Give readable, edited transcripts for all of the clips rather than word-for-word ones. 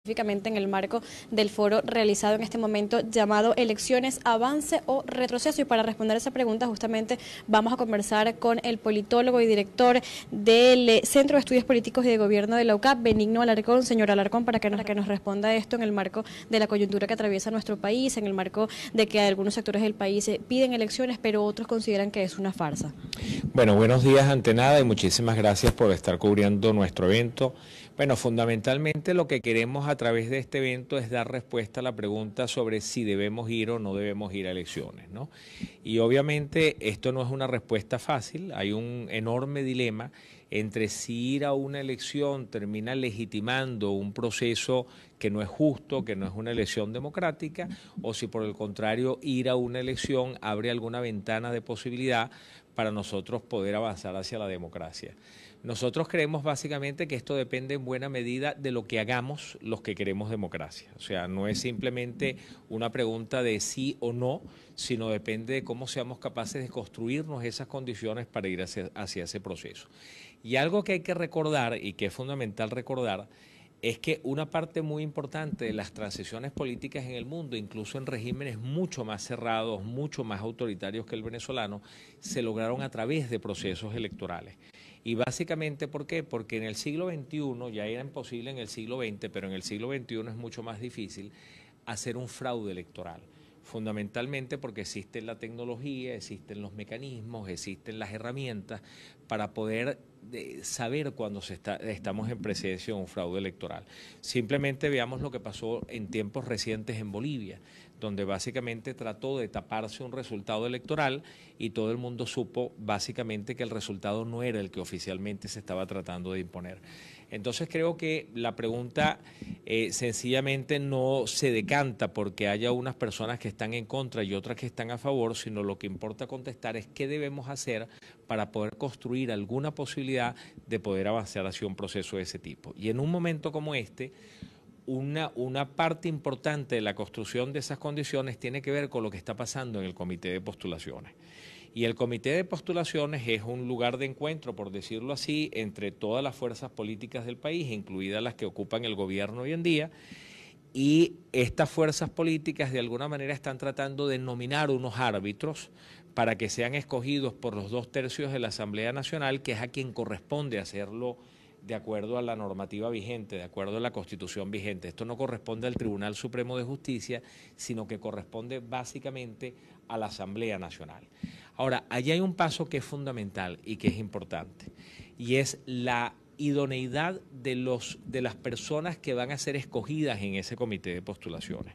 Específicamente en el marco del foro realizado en este momento llamado Elecciones, Avance o Retroceso. Y para responder esa pregunta justamente vamos a conversar con el politólogo y director del Centro de Estudios Políticos y de Gobierno de la UCAP, Benigno Alarcón. Señor Alarcón, para que nos responda esto en el marco de la coyuntura que atraviesa nuestro país, en el marco de que algunos sectores del país piden elecciones, pero otros consideran que es una farsa. Bueno, buenos días ante nada y muchísimas gracias por estar cubriendo nuestro evento. Bueno, fundamentalmente lo que queremos a través de este evento es dar respuesta a la pregunta sobre si debemos ir o no debemos ir a elecciones, ¿no? Y obviamente esto no es una respuesta fácil, hay un enorme dilema entre si ir a una elección termina legitimando un proceso que no es justo, que no es una elección democrática, o si por el contrario ir a una elección abre alguna ventana de posibilidad para nosotros poder avanzar hacia la democracia. Nosotros creemos básicamente que esto depende en buena medida de lo que hagamos los que queremos democracia. O sea, no es simplemente una pregunta de sí o no, sino depende de cómo seamos capaces de construirnos esas condiciones para ir hacia ese proceso. Y algo que hay que recordar y que es fundamental recordar es que una parte muy importante de las transiciones políticas en el mundo, incluso en regímenes mucho más cerrados, mucho más autoritarios que el venezolano, se lograron a través de procesos electorales. Y básicamente, ¿por qué? Porque en el siglo XXI, ya era imposible en el siglo XX, pero en el siglo XXI es mucho más difícil hacer un fraude electoral. Fundamentalmente porque existe la tecnología, existen los mecanismos, existen las herramientas para poder saber cuando estamos en presencia de un fraude electoral. Simplemente veamos lo que pasó en tiempos recientes en Bolivia, donde básicamente trató de taparse un resultado electoral y todo el mundo supo básicamente que el resultado no era el que oficialmente se estaba tratando de imponer. Entonces creo que la pregunta sencillamente no se decanta porque haya unas personas que están en contra y otras que están a favor, sino lo que importa contestar es qué debemos hacer para poder construir alguna posibilidad de poder avanzar hacia un proceso de ese tipo. Y en un momento como este, una parte importante de la construcción de esas condiciones tiene que ver con lo que está pasando en el comité de postulaciones. Y el comité de postulaciones es un lugar de encuentro, por decirlo así, entre todas las fuerzas políticas del país, incluidas las que ocupan el gobierno hoy en día, y estas fuerzas políticas de alguna manera están tratando de nominar unos árbitros para que sean escogidos por los 2/3 de la Asamblea Nacional, que es a quien corresponde hacerlo de acuerdo a la normativa vigente, de acuerdo a la Constitución vigente. Esto no corresponde al Tribunal Supremo de Justicia, sino que corresponde básicamente a la Asamblea Nacional. Ahora, allí hay un paso que es fundamental y que es importante, y es la idoneidad de las personas que van a ser escogidas en ese comité de postulaciones.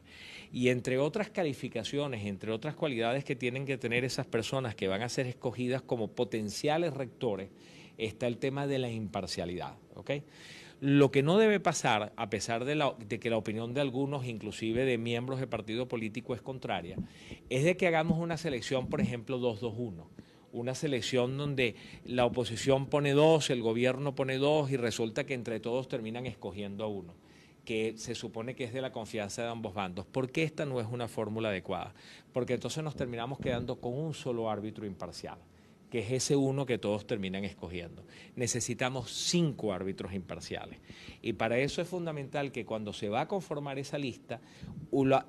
Y entre otras calificaciones, entre otras cualidades que tienen que tener esas personas que van a ser escogidas como potenciales rectores, está el tema de la imparcialidad, ¿ok? Lo que no debe pasar, a pesar de que la opinión de algunos, inclusive de miembros de partido político, es contraria, es de que hagamos una selección, por ejemplo, 2-2-1. Una selección donde la oposición pone 2, el gobierno pone 2 y resulta que entre todos terminan escogiendo a uno, que se supone que es de la confianza de ambos bandos. ¿Por qué esta no es una fórmula adecuada? Porque entonces nos terminamos quedando con un solo árbitro imparcial, que es ese uno que todos terminan escogiendo. Necesitamos 5 árbitros imparciales. Y para eso es fundamental que cuando se va a conformar esa lista,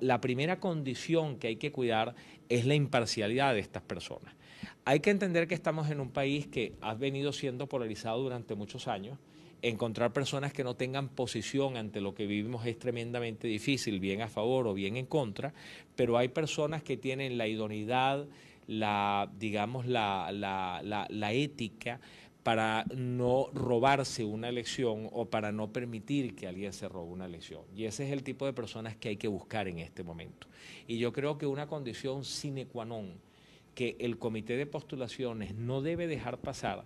la primera condición que hay que cuidar es la imparcialidad de estas personas. Hay que entender que estamos en un país que ha venido siendo polarizado durante muchos años. Encontrar personas que no tengan posición ante lo que vivimos es tremendamente difícil, bien a favor o bien en contra, pero hay personas que tienen la idoneidad, digamos, la ética para no robarse una elección o para no permitir que alguien se robe una elección. Y ese es el tipo de personas que hay que buscar en este momento. Y yo creo que una condición sine qua non que el comité de postulaciones no debe dejar pasar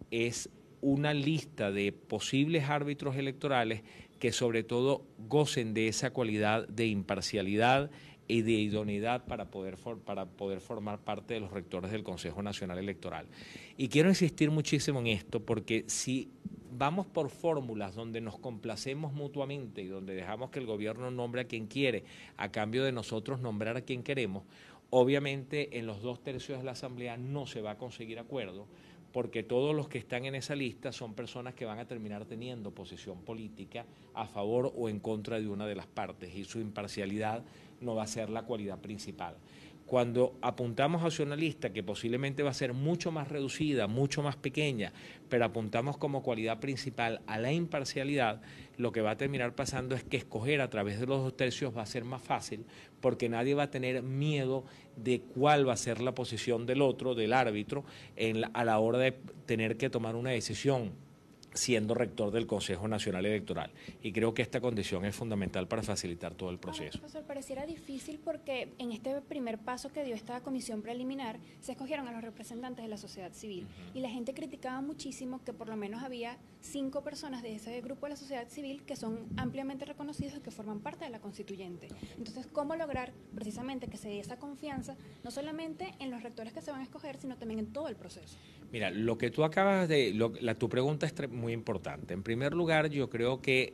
es una lista de posibles árbitros electorales que sobre todo gocen de esa cualidad de imparcialidad y de idoneidad para poder formar parte de los rectores del Consejo Nacional Electoral. Y quiero insistir muchísimo en esto porque si vamos por fórmulas donde nos complacemos mutuamente y donde dejamos que el gobierno nombre a quien quiere a cambio de nosotros nombrar a quien queremos, obviamente en los 2/3 de la Asamblea no se va a conseguir acuerdo porque todos los que están en esa lista son personas que van a terminar teniendo posición política a favor o en contra de una de las partes, y su imparcialidad no va a ser la cualidad principal. Cuando apuntamos hacia una lista que posiblemente va a ser mucho más reducida, mucho más pequeña, pero apuntamos como cualidad principal a la imparcialidad, lo que va a terminar pasando es que escoger a través de los 2/3 va a ser más fácil, porque nadie va a tener miedo de cuál va a ser la posición del otro, del árbitro, a la hora de tener que tomar una decisión, siendo rector del Consejo Nacional Electoral. Y creo que esta condición es fundamental para facilitar todo el proceso. Ahora, profesor, pareciera difícil porque en este primer paso que dio esta comisión preliminar se escogieron a los representantes de la sociedad civil y la gente criticaba muchísimo que por lo menos había 5 personas de ese grupo de la sociedad civil que son ampliamente reconocidos y que forman parte de la constituyente. Entonces, ¿cómo lograr precisamente que se dé esa confianza, no solamente en los rectores que se van a escoger, sino también en todo el proceso? Mira, lo que tú acabas de, tu pregunta es muy importante. En primer lugar, yo creo que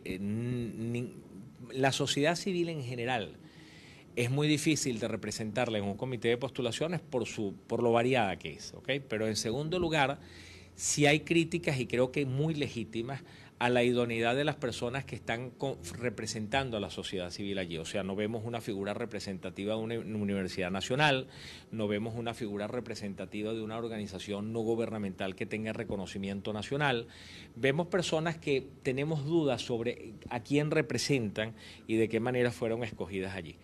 la sociedad civil en general es muy difícil de representarla en un comité de postulaciones por lo variada que es, ¿ok? Pero en segundo lugar, sí hay críticas, y creo que muy legítimas, a la idoneidad de las personas que están representando a la sociedad civil allí. O sea, no vemos una figura representativa de una universidad nacional, no vemos una figura representativa de una organización no gubernamental que tenga reconocimiento nacional. Vemos personas que tenemos dudas sobre a quién representan y de qué manera fueron escogidas allí.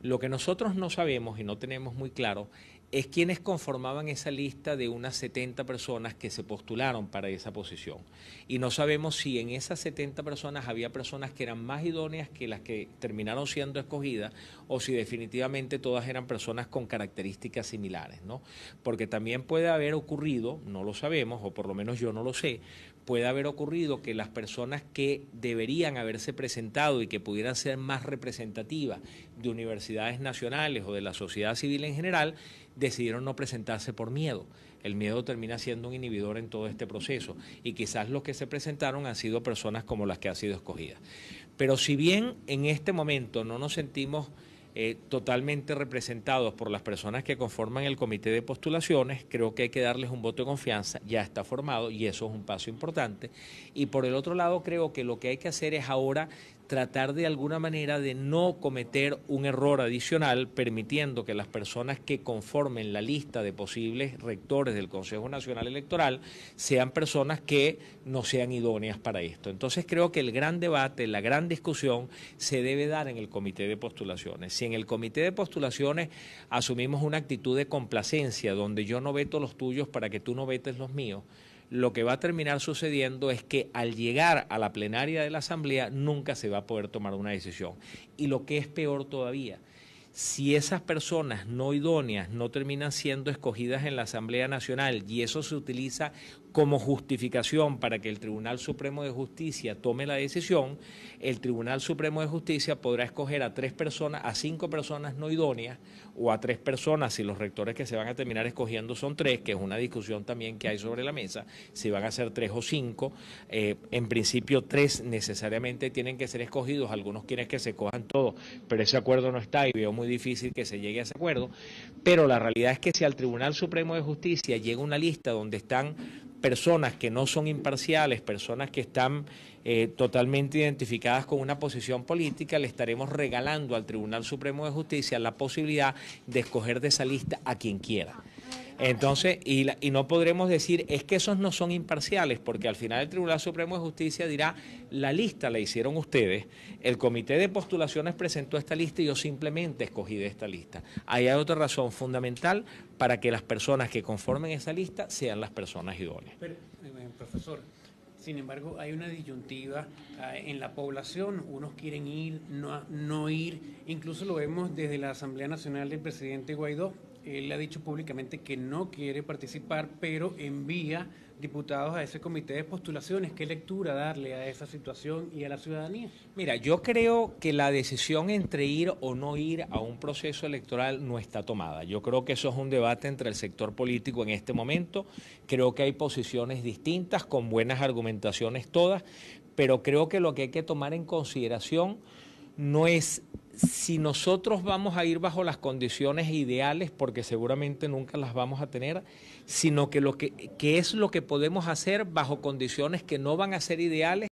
Lo que nosotros no sabemos y no tenemos muy claro es quiénes conformaban esa lista de unas 70 personas que se postularon para esa posición. Y no sabemos si en esas 70 personas había personas que eran más idóneas que las que terminaron siendo escogidas, o si definitivamente todas eran personas con características similares, ¿no? Porque también puede haber ocurrido, no lo sabemos, o por lo menos yo no lo sé, puede haber ocurrido que las personas que deberían haberse presentado y que pudieran ser más representativas de universidades nacionales o de la sociedad civil en general, decidieron no presentarse por miedo. El miedo termina siendo un inhibidor en todo este proceso, y quizás los que se presentaron han sido personas como las que han sido escogidas. Pero si bien en este momento no nos sentimos totalmente representados por las personas que conforman el comité de postulaciones, creo que hay que darles un voto de confianza. Ya está formado y eso es un paso importante. Y por el otro lado, creo que lo que hay que hacer es ahora tratar de alguna manera de no cometer un error adicional, permitiendo que las personas que conformen la lista de posibles rectores del Consejo Nacional Electoral sean personas que no sean idóneas para esto. Entonces creo que el gran debate, la gran discusión se debe dar en el comité de postulaciones. Si en el comité de postulaciones asumimos una actitud de complacencia, donde yo no veto los tuyos para que tú no vetes los míos, lo que va a terminar sucediendo es que al llegar a la plenaria de la Asamblea nunca se va a poder tomar una decisión. Y lo que es peor todavía, si esas personas no idóneas no terminan siendo escogidas en la Asamblea Nacional y eso se utiliza como justificación para que el Tribunal Supremo de Justicia tome la decisión, el Tribunal Supremo de Justicia podrá escoger a 3 personas, a 5 personas no idóneas, o a 3 personas, si los rectores que se van a terminar escogiendo son 3, que es una discusión también que hay sobre la mesa, si van a ser 3 o 5, en principio 3 necesariamente tienen que ser escogidos, algunos quieren que se cojan todos, pero ese acuerdo no está y veo muy difícil que se llegue a ese acuerdo, pero la realidad es que si al Tribunal Supremo de Justicia llega una lista donde están personas que no son imparciales, personas que están totalmente identificadas con una posición política, le estaremos regalando al Tribunal Supremo de Justicia la posibilidad de escoger de esa lista a quien quiera. Entonces, y no podremos decir, es que esos no son imparciales, porque al final el Tribunal Supremo de Justicia dirá, la lista la hicieron ustedes, el comité de postulaciones presentó esta lista y yo simplemente escogí de esta lista. Ahí hay otra razón fundamental para que las personas que conformen esa lista sean las personas idóneas. Pero, profesor, sin embargo, hay una disyuntiva en la población, unos quieren ir, no ir, incluso lo vemos desde la Asamblea Nacional del presidente Guaidó. Él ha dicho públicamente que no quiere participar, pero envía diputados a ese comité de postulaciones. ¿Qué lectura darle a esa situación y a la ciudadanía? Mira, yo creo que la decisión entre ir o no ir a un proceso electoral no está tomada. Yo creo que eso es un debate entre el sector político en este momento. Creo que hay posiciones distintas, con buenas argumentaciones todas, pero creo que lo que hay que tomar en consideración no es si nosotros vamos a ir bajo las condiciones ideales, porque seguramente nunca las vamos a tener, sino que es lo que podemos hacer bajo condiciones que no van a ser ideales.